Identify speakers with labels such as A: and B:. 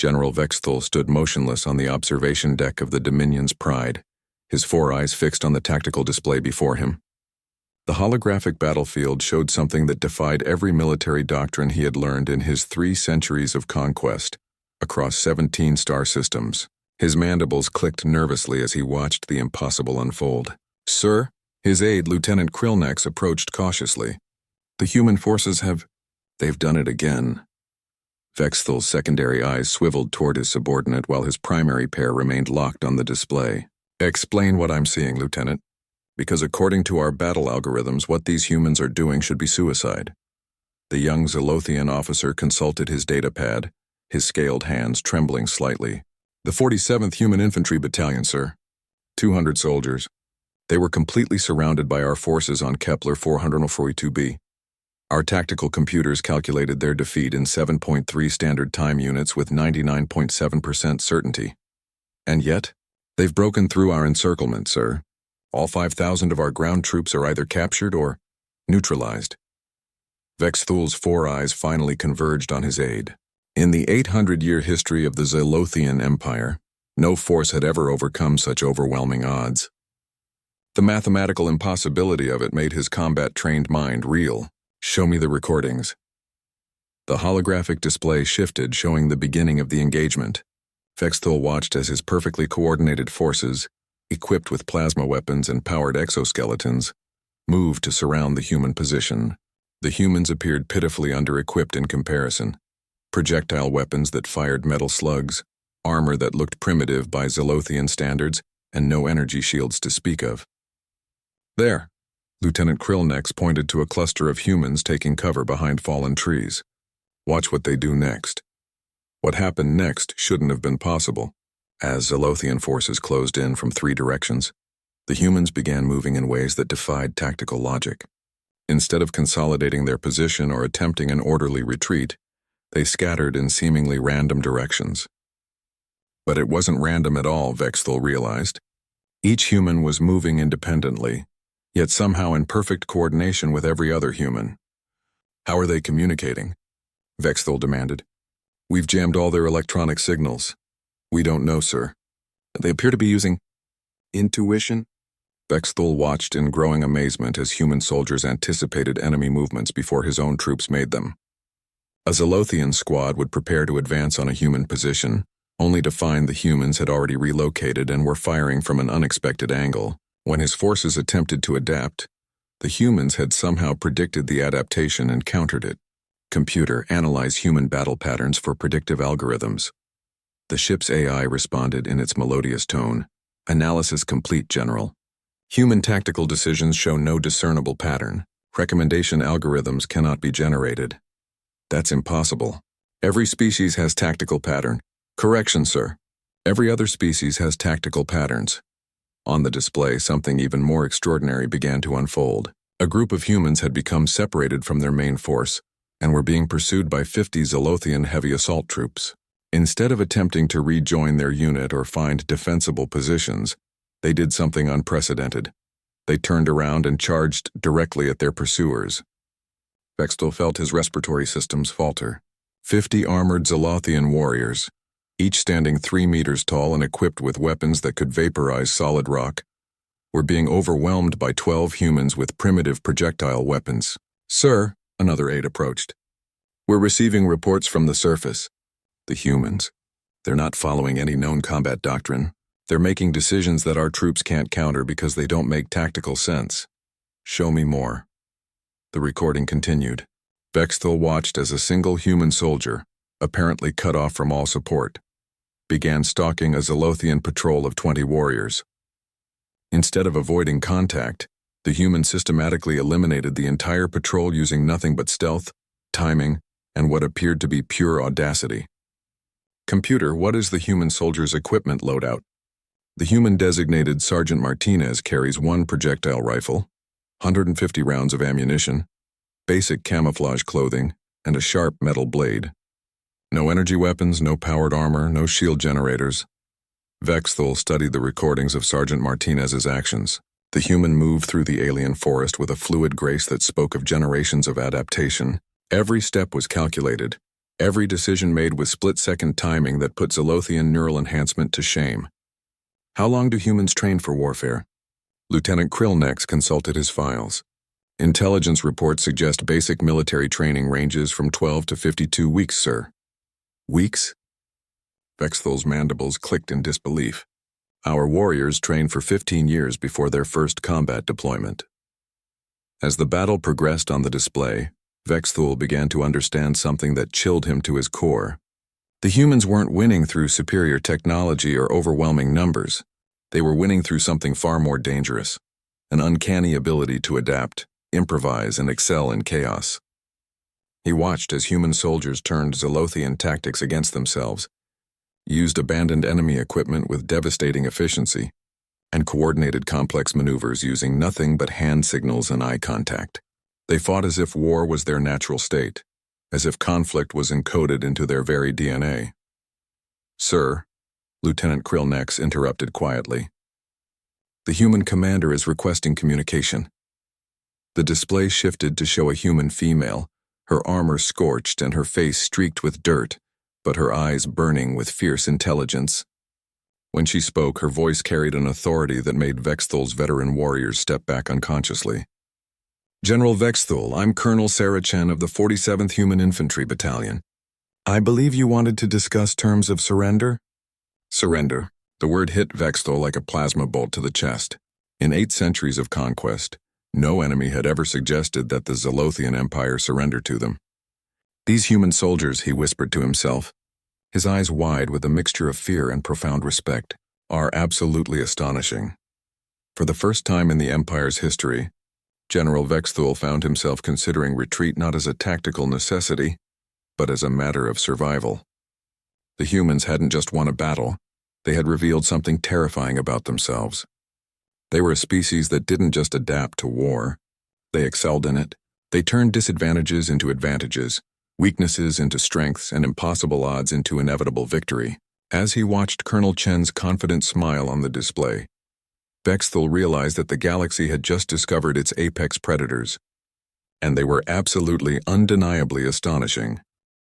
A: General Vexthal stood motionless on the observation deck of the Dominion's Pride, his four eyes fixed on the tactical display before him. The holographic battlefield showed something that defied every military doctrine he had learned in his 3 centuries of conquest, across 17 star systems. His mandibles clicked nervously as he watched the impossible unfold. "Sir," his aide, Lieutenant Krillnex, approached cautiously. "The human forces they've done it again." Vexthal's secondary eyes swiveled toward his subordinate while his primary pair remained locked on the display. "Explain what I'm seeing, Lieutenant. Because according to our battle algorithms, what these humans are doing should be suicide." The young Zolothian officer consulted his datapad, his scaled hands trembling slightly. "The 47th Human Infantry Battalion, sir. 200 soldiers. They were completely surrounded by our forces on Kepler 442b. Our tactical computers calculated their defeat in 7.3 standard time units with 99.7% certainty. And yet, they've broken through our encirclement, sir. All 5,000 of our ground troops are either captured or neutralized." Vexthal's four eyes finally converged on his aide. In the 800-year history of the Zolothian Empire, no force had ever overcome such overwhelming odds. The mathematical impossibility of it made his combat-trained mind reel. "Show me the recordings." The holographic display shifted, showing the beginning of the engagement. Vexthal watched as his perfectly coordinated forces, equipped with plasma weapons and powered exoskeletons, moved to surround the human position. The humans appeared pitifully under-equipped in comparison. Projectile weapons that fired metal slugs, armor that looked primitive by Zolothian standards, and no energy shields to speak of. "There," Lieutenant Krillnex pointed to a cluster of humans taking cover behind fallen trees. "Watch what they do next." What happened next shouldn't have been possible. As Zolothian forces closed in from 3 directions, the humans began moving in ways that defied tactical logic. Instead of consolidating their position or attempting an orderly retreat, they scattered in seemingly random directions. But it wasn't random at all, Vexthal realized. Each human was moving independently, yet somehow in perfect coordination with every other human. "How are they communicating?" Vexthal demanded. "We've jammed all their electronic signals." "We don't know, sir. They appear to be using intuition." Vexthal watched in growing amazement as human soldiers anticipated enemy movements before his own troops made them. A Zolothian squad would prepare to advance on a human position, only to find the humans had already relocated and were firing from an unexpected angle. When his forces attempted to adapt, the humans had somehow predicted the adaptation and countered it. "Computer, analyze human battle patterns for predictive algorithms." The ship's AI responded in its melodious tone. "Analysis complete, General. Human tactical decisions show no discernible pattern. Recommendation algorithms cannot be generated." "That's impossible. Every species has tactical pattern." "Correction, sir. Every other species has tactical patterns." On the display, something even more extraordinary began to unfold. A group of humans had become separated from their main force and were being pursued by 50 Zolothian heavy assault troops. Instead of attempting to rejoin their unit or find defensible positions, they did something unprecedented. They turned around and charged directly at their pursuers. Vexthal felt his respiratory systems falter. 50 armored Zolothian warriors, each standing 3 meters tall and equipped with weapons that could vaporize solid rock, were being overwhelmed by 12 humans with primitive projectile weapons. "Sir," another aide approached. "We're receiving reports from the surface." The humans. "They're not following any known combat doctrine. They're making decisions that our troops can't counter because they don't make tactical sense. Show me more." The recording continued. Vexthal watched as a single human soldier, apparently cut off from all support, began stalking a Zolothian patrol of 20 warriors. Instead of avoiding contact, the human systematically eliminated the entire patrol using nothing but stealth, timing, and what appeared to be pure audacity. "Computer, what is the human soldier's equipment loadout?" The human-designated Sergeant Martinez carries 1 projectile rifle, 150 rounds of ammunition, basic camouflage clothing, and a sharp metal blade. No energy weapons, no powered armor, no shield generators. Vexthal studied the recordings of Sergeant Martinez's actions. The human moved through the alien forest with a fluid grace that spoke of generations of adaptation. Every step was calculated, Every decision made with split-second timing that put Zolothian neural enhancement to shame. How long do humans train for warfare? Lieutenant Krillnex consulted his files. Intelligence reports suggest basic military training ranges from 12 to 52 weeks, sir. Weeks? Vexthal's mandibles clicked in disbelief. Our warriors train for 15 years before their first combat deployment. As the battle progressed on the display, Vexthal began to understand something that chilled him to his core. The humans weren't winning through superior technology or overwhelming numbers. They were winning through something far more dangerous, an uncanny ability to adapt, improvise, and excel in chaos. He watched as human soldiers turned Zolothian tactics against themselves, used abandoned enemy equipment with devastating efficiency, and coordinated complex maneuvers using nothing but hand signals and eye contact. They fought as if war was their natural state, as if conflict was encoded into their very DNA. Sir, Lieutenant Krillnex interrupted quietly. The human commander is requesting communication. The display shifted to show a human female, her armor scorched and her face streaked with dirt, but her eyes burning with fierce intelligence. When she spoke, her voice carried an authority that made Vexthal's veteran warriors step back unconsciously. General Vexthal, I'm Colonel Sarah Chen of the 47th Human Infantry Battalion. I believe you wanted to discuss terms of surrender? Surrender. The word hit Vexthal like a plasma bolt to the chest. In 8 centuries of conquest, no enemy had ever suggested that the Zolothian Empire surrender to them. These human soldiers, he whispered to himself, his eyes wide with a mixture of fear and profound respect, are absolutely astonishing. For the first time in the Empire's history, General Vexthal found himself considering retreat not as a tactical necessity, but as a matter of survival. The humans hadn't just won a battle, they had revealed something terrifying about themselves. They were a species that didn't just adapt to war. They excelled in it. They turned disadvantages into advantages, weaknesses into strengths, and impossible odds into inevitable victory. As he watched Colonel Chen's confident smile on the display, Vexthal realized that the galaxy had just discovered its apex predators, and they were absolutely undeniably astonishing.